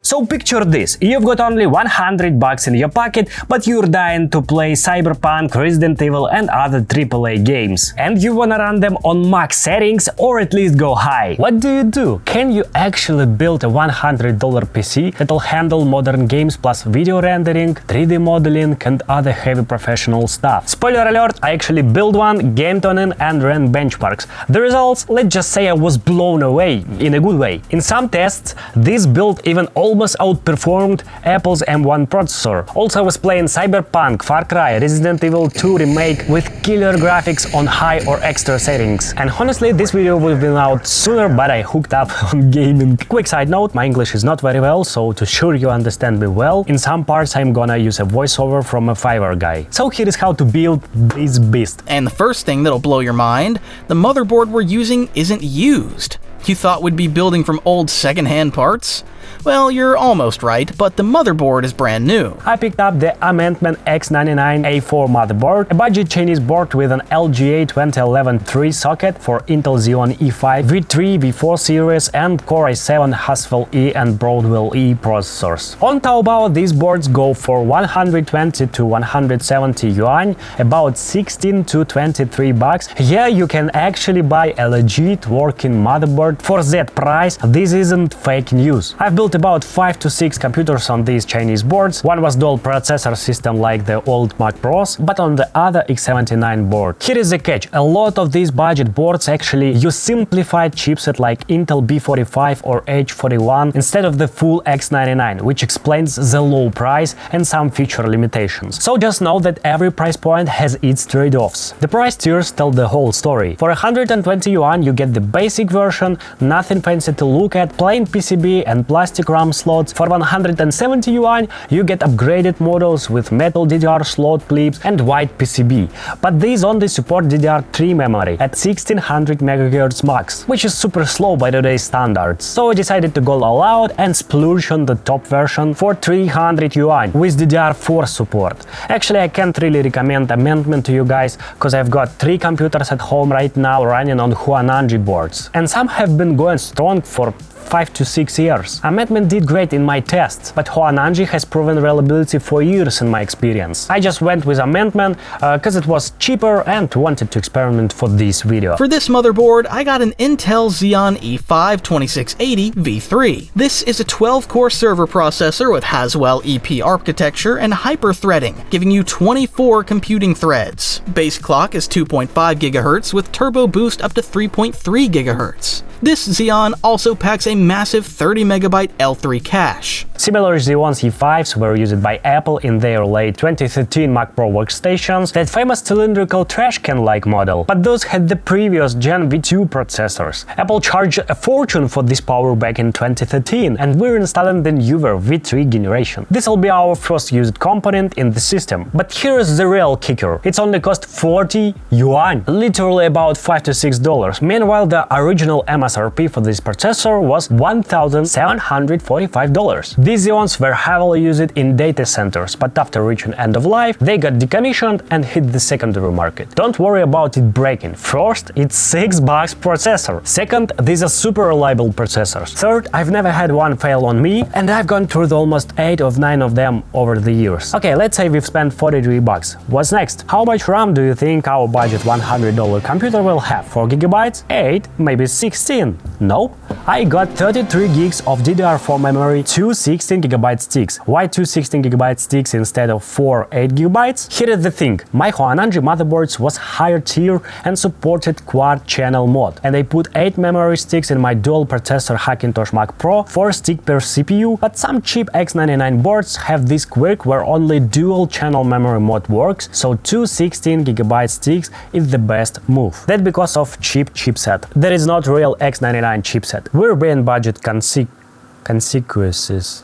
So picture this, you've got only $100 in your pocket, but you're dying to play Cyberpunk, Resident Evil and other AAA games. And you wanna run them on max settings or at least go high. What do? Can you actually build a $100 PC that'll handle modern games plus video rendering, 3D modeling and other heavy professional stuff? Spoiler alert, I actually built one, gamed on it and ran benchmarks. The results, let's just say I was blown away, in a good way. In some tests, this build even almost outperformed Apple's M1 processor. Also, I was playing Cyberpunk, Far Cry, Resident Evil 2 remake with killer graphics on high or extra settings. And honestly, this video would have been out sooner, but I hooked up on gaming. Quick side note, my English is not very well, so to sure you understand me well, in some parts I'm gonna use a voiceover from a Fiverr guy. So here is how to build this beast. And the first thing that'll blow your mind, the motherboard we're using isn't used. You thought we'd be building from old second-hand parts? Well, you're almost right, but the motherboard is brand new. I picked up the Amendment X79 A4 motherboard, a budget Chinese board with an LGA 2011 3 socket for Intel Xeon E5, V3, V4 series and Core i7 Haswell E and Broadwell E processors. On Taobao, these boards go for 120 to 170 yuan, about 16 to 23 bucks. Yeah, you can actually buy a legit working motherboard for that price. This isn't fake news. I've built about 5 to 6 computers on these Chinese boards. One was dual processor system like the old Mac Pros, but on the other X79 board. Here is the catch, a lot of these budget boards actually use simplified chipset like Intel B45 or H41 instead of the full X99, which explains the low price and some feature limitations. So just know that every price point has its trade-offs. The price tiers tell the whole story. For 120 yuan you get the basic version, nothing fancy to look at, plain PCB and plastic RAM slots. For 170 yuan you get upgraded models with metal DDR slot clips and white PCB, but these only support DDR3 memory at 1600 MHz max, which is super slow by today's standards. So I decided to go all out and splurge on the top version for 300 yuan with DDR4 support. Actually, I can't really recommend Amendment to you guys, cause I've got 3 computers at home right now running on Huananji boards, and some have been going strong for 5 to 6 years. Amendment did great in my tests, but Huananji has proven reliability for years in my experience. I just went with Amendment cause it was cheaper and wanted to experiment for this video. For this motherboard, I got an Intel Xeon E5 2680 V3. This is a 12-core server processor with Haswell EP architecture and hyper-threading, giving you 24 computing threads. Base clock is 2.5 GHz with turbo boost up to 3.3 GHz. This Xeon also packs a massive 30 MB L3 cache. Similar Xeon E5s were used by Apple in their late 2013 Mac Pro workstations, that famous cylindrical trash can-like model, but those had the previous Gen V2 processors. Apple charged a fortune for this power back in 2013, and we're installing the newer V3 generation. This will be our first used component in the system. But here's the real kicker. It's only cost 40 yuan, literally about $5 to $6. Meanwhile, the original MSRP for this processor was $1,745. These Xeons were heavily used in data centers, but after reaching end of life, they got decommissioned and hit the secondary market. Don't worry about it breaking. First, it's $6 processor. Second, these are super reliable processors. Third, I've never had one fail on me, and I've gone through almost 8 of 9 of them over the years. Okay, let's say we've spent $43. What's next? How much RAM do you think our budget $100 computer will have? 4 GB? 8? Maybe 16? Nope. I got 33 gigs of DDR4 memory, 2 16GB sticks. Why 2 16GB sticks instead of 4 8GB? Here is the thing, my Huananji motherboards was higher tier and supported quad channel mode, and I put 8 memory sticks in my dual processor Hackintosh Mac Pro, 4 stick per CPU, but some cheap X99 boards have this quirk where only dual channel memory mode works, so 2 16GB sticks is the best move. That's because of cheap chipset. There is not real X99 chipset. We're being budget consequences.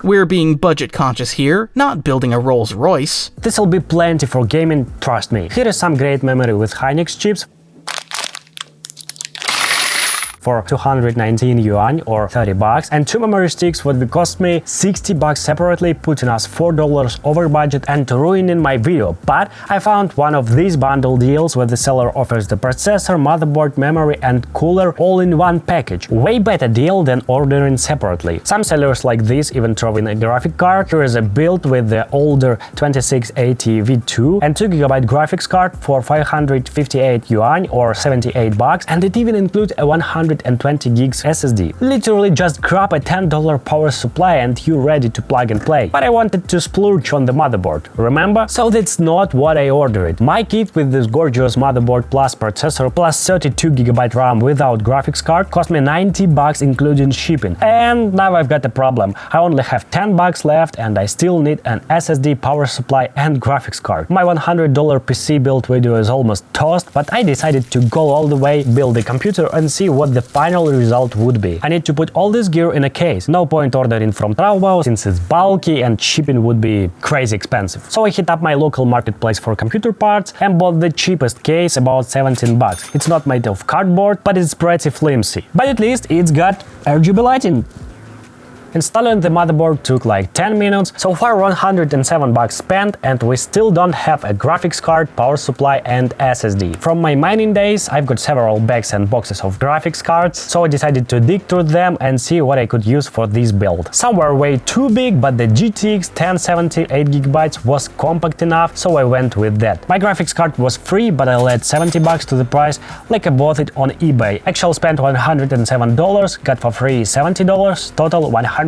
We're being budget conscious here, not building a Rolls Royce. This'll be plenty for gaming, trust me. Here is some great memory with Hynix chips. for 219 yuan or 30 bucks, and 2 memory sticks would cost me 60 bucks separately, putting us $4 over budget and ruining my video. But I found one of these bundle deals where the seller offers the processor, motherboard, memory and cooler all in one package. Way better deal than ordering separately. Some sellers like this even throw in a graphic card. Here is a build with the older 2680 V2 and 2GB graphics card for 558 yuan or 78 bucks, and it even includes a 120 gigs SSD. Literally just grab a $10 power supply and you're ready to plug and play. But I wanted to splurge on the motherboard, remember? So that's not what I ordered. My kit with this gorgeous motherboard plus processor plus 32GB RAM without graphics card cost me 90 bucks including shipping. And now I've got a problem. I only have 10 bucks left and I still need an SSD, power supply and graphics card. My $100 PC build video is almost toast, but I decided to go all the way, build the computer and see what the final result would be. I need to put all this gear in a case. No point ordering from Taobao since it's bulky and shipping would be crazy expensive. So I hit up my local marketplace for computer parts and bought the cheapest case, about 17 bucks. It's not made of cardboard, but it's pretty flimsy. But at least it's got RGB lighting. Installing the motherboard took like 10 minutes, so far 107 bucks spent, and we still don't have a graphics card, power supply and SSD. From my mining days, I've got several bags and boxes of graphics cards, so I decided to dig through them and see what I could use for this build. Some were way too big, but the GTX 1070 8GB was compact enough, so I went with that. My graphics card was free, but I'll add 70 bucks to the price like I bought it on eBay. Actual spent $107, got for free $70, total $177.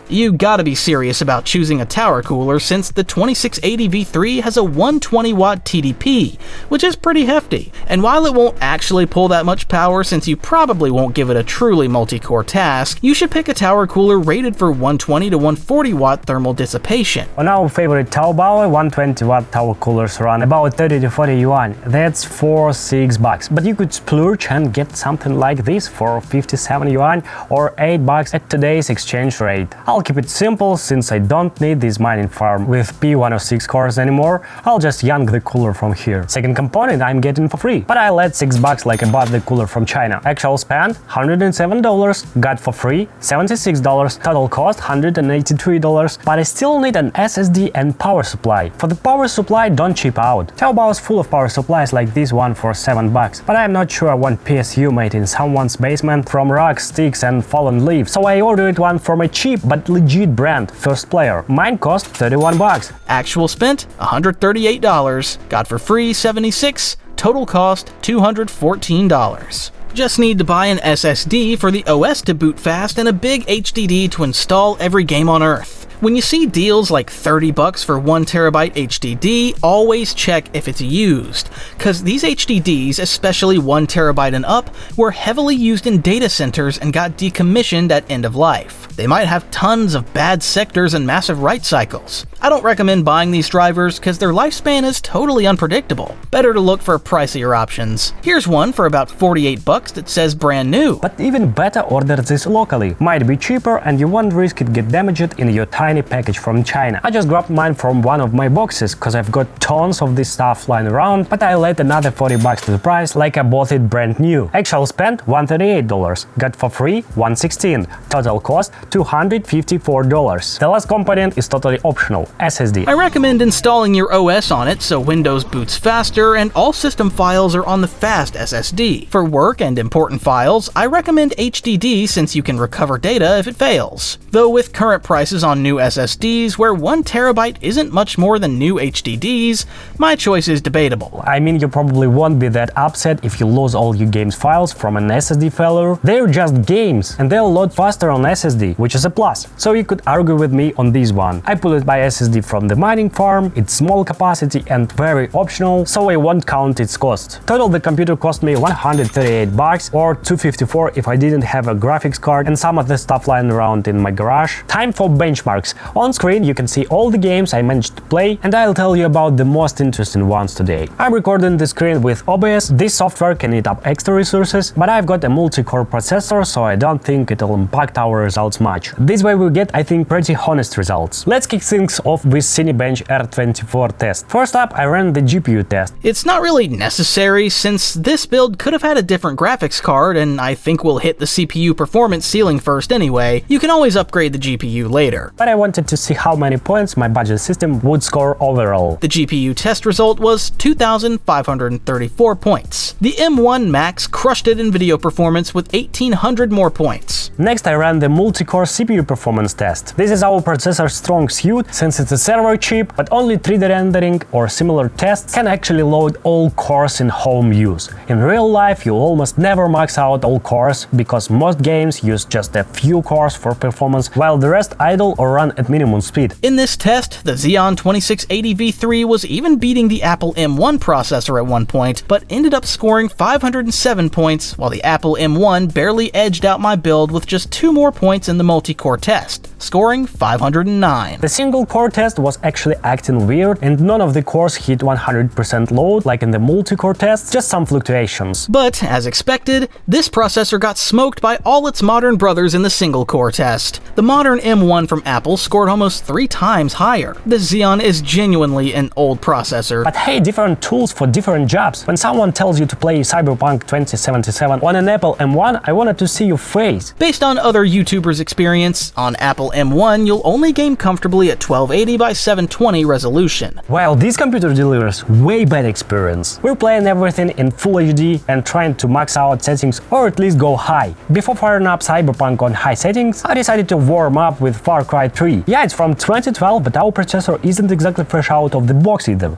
You gotta be serious about choosing a tower cooler since the 2680 V3 has a 120 watt TDP, which is pretty hefty. And while it won't actually pull that much power since you probably won't give it a truly multi-core task, you should pick a tower cooler rated for 120 to 140 watt thermal dissipation. On our favorite Taobao, 120 watt tower coolers run about 30 to 40 yuan. That's $6 bucks. But you could splurge and get something like this for 57 yuan or 8 bucks at today's exchange rate. I'll keep it simple since I don't need this mining farm with P106 cores anymore. I'll just yank the cooler from here. Second component I'm getting for free, but I'll add $6 like I bought the cooler from China. Actual spend $107, got for free $76, total cost $183, but I still need an SSD and power supply. For the power supply, don't cheap out. Taobao is full of power supplies like this one for $7, but I'm not sure I want PSU made in someone's basement from rocks, sticks and fallen leaves, so I ordered one from a cheap but legit brand, First Player. Mine cost 31 bucks. Actual spent $138, got for free $76, total cost $214. Just need to buy an SSD for the OS to boot fast and a big HDD to install every game on Earth. When you see deals like 30 bucks for 1TB HDD, always check if it's used, cause these HDDs, especially 1TB and up, were heavily used in data centers and got decommissioned at end of life. They might have tons of bad sectors and massive write cycles. I don't recommend buying these drivers cause their lifespan is totally unpredictable. Better to look for pricier options. Here's one for about 48 bucks that says brand new. But even better, order this locally. Might be cheaper and you won't risk it get damaged in your tiny package from China. I just grabbed mine from one of my boxes cause I've got tons of this stuff lying around, but I'll add another 40 bucks to the price like I bought it brand new. Actual spend $138, got for free $116, total cost $254. The last component is totally optional, SSD. I recommend installing your OS on it so Windows boots faster and all system files are on the fast SSD. For work and important files, I recommend HDD since you can recover data if it fails. Though with current prices on new SSDs where 1TB isn't much more than new HDDs, my choice is debatable. I mean, you probably won't be that upset if you lose all your games files from an SSD failure. They're just games and they'll load faster on SSD, which is a plus. So you could argue with me on this one. I pulled it by SSD from the mining farm, it's small capacity and very optional, so I won't count its cost. Total the computer cost me 138 bucks or 254 if I didn't have a graphics card and some of the stuff lying around in my garage. Time for benchmarks. graphics. On screen you can see all the games I managed to play, and I'll tell you about the most interesting ones today. I'm recording the screen with OBS. This software can eat up extra resources, but I've got a multi-core processor, so I don't think it'll impact our results much. This way we get, I think, pretty honest results. Let's kick things off with Cinebench R24 test. First up, I ran the GPU test. It's not really necessary, since this build could have had a different graphics card, and I think we'll hit the CPU performance ceiling first anyway. You can always upgrade the GPU later. But I wanted to see how many points my budget system would score overall. The GPU test result was 2,534 points. The M1 Max crushed it in video performance with 1,800 more points. Next, I ran the multi-core CPU performance test. This is our processor's strong suit, since it's a server chip, but only 3D rendering or similar tests can actually load all cores in home use. In real life, you almost never max out all cores, because most games use just a few cores for performance, while the rest idle or run at minimum speed. In this test, the Xeon 2680 V3 was even beating the Apple M1 processor at one point, but ended up scoring 507 points, while the Apple M1 barely edged out my build with just 2 more points in the multi-core test, scoring 509. The single core test was actually acting weird, and none of the cores hit 100% load like in the multi-core test, just some fluctuations. But, as expected, this processor got smoked by all its modern brothers in the single core test. The modern M1 from Apple scored almost 3 times higher. The Xeon is genuinely an old processor. But hey, different tools for different jobs. When someone tells you to play Cyberpunk 2077 on an Apple M1, I wanted to see your face. Based on other YouTubers' experience, on Apple M1 you'll only game comfortably at 1280 by 720 resolution. While this computer delivers way better experience. We're playing everything in Full HD and trying to max out settings or at least go high. Before firing up Cyberpunk on high settings, I decided to warm up with Far Cry 3. Yeah, it's from 2012, but our processor isn't exactly fresh out of the box either.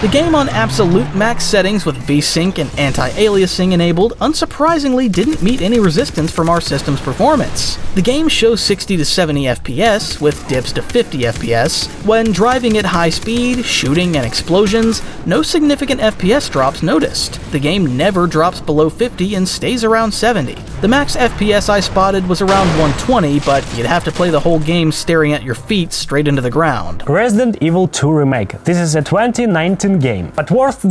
The game on absolute max settings with VSync and anti-aliasing enabled unsurprisingly didn't meet any resistance from our system's performance. The game shows 60 to 70 FPS with dips to 50 FPS. When driving at high speed, shooting and explosions, no significant FPS drops noticed. The game never drops below 50 and stays around 70. The max FPS I spotted was around 120, but you'd have to play the whole game staring at your feet straight into the ground. Resident Evil 2 Remake. This is a 2019 game, but worth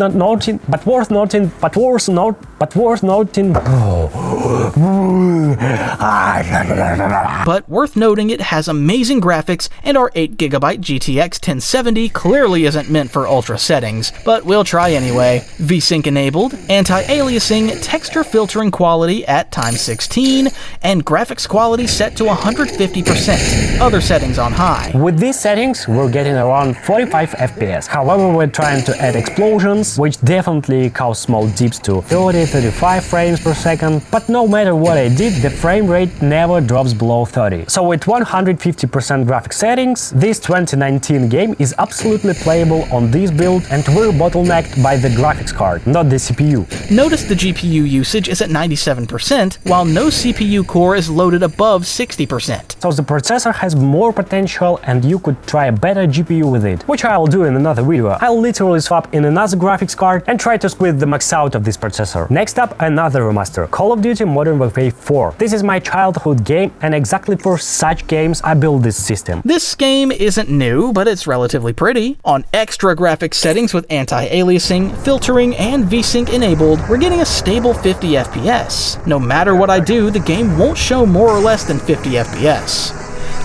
noting, it has amazing graphics, and our 8GB GTX 1070 clearly isn't meant for ultra settings, but we'll try anyway. VSync enabled, anti-aliasing, texture filtering quality at ×16, and graphics quality set to 150%, other settings on high. With these settings, we're getting around 45 FPS. However, we're trying to add explosions, which definitely cause small dips to 30-35 frames per second, but no matter what I did, the frame rate never drops below 30. So with 150% graphics settings, this 2019 game is absolutely playable on this build, and we're bottlenecked by the graphics card, not the CPU. Notice the GPU usage is at 97%, while no CPU core is loaded above 60%. So the processor has more potential, and you could try a better GPU with it, which I'll do in another video. I'll literally swap in another graphics card and try to squeeze the max out of this processor. Next up, another remaster, Call of Duty Modern Warfare 4. This is my childhood game, and exactly for such games I built this system. This game isn't new, but it's relatively pretty. On extra graphics settings with anti-aliasing, filtering, and VSync enabled, we're getting a stable 50 FPS. No matter what I do, the game won't show more or less than 50 FPS.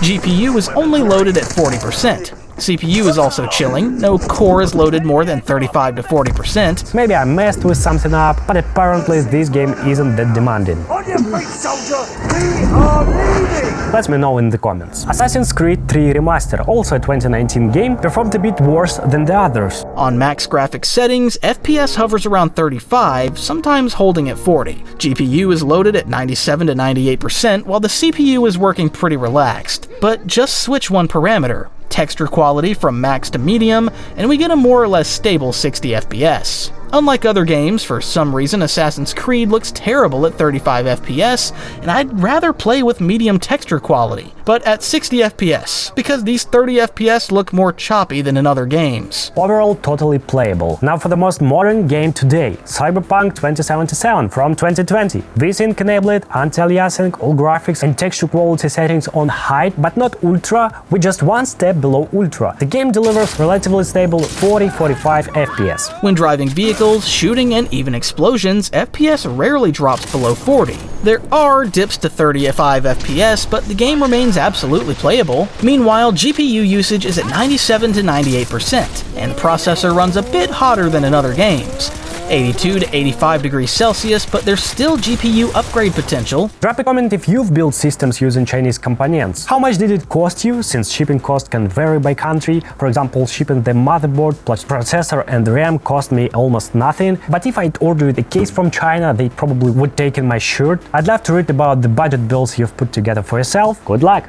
GPU is only loaded at 40%. CPU is also chilling, no core is loaded more than 35 to 40%. Maybe I messed with something up, but apparently this game isn't that demanding. On your feet, soldier! We are leaving! Let me know in the comments. Assassin's Creed 3 Remaster, also a 2019 game, performed a bit worse than the others. On max graphics settings, FPS hovers around 35, sometimes holding at 40. GPU is loaded at 97 to 98%, while the CPU is working pretty relaxed. But just switch one parameter. Texture quality from max to medium, and we get a more or less stable 60 FPS. Unlike other games, for some reason Assassin's Creed looks terrible at 35 FPS, and I'd rather play with medium texture quality, but at 60 FPS, because these 30 FPS look more choppy than in other games. Overall, totally playable. Now for the most modern game today, Cyberpunk 2077 from 2020. VSync enabled, anti-aliasing, all graphics and texture quality settings on high, but not ultra, with just one step below ultra. The game delivers relatively stable 40-45 FPS. When driving vehicles, shooting, and even explosions, FPS rarely drops below 40. There are dips to 35 FPS, but the game remains absolutely playable. Meanwhile, GPU usage is at 97 to 98%, and the processor runs a bit hotter than in other games. 82 to 85 degrees Celsius, but there's still GPU upgrade potential. Drop a comment if you've built systems using Chinese components. How much did it cost you, since shipping cost can vary by country? For example, shipping the motherboard plus processor and RAM cost me almost nothing, but if I'd ordered a case from China, they probably would take in my shirt. I'd love to read about the budget bills you've put together for yourself. Good luck!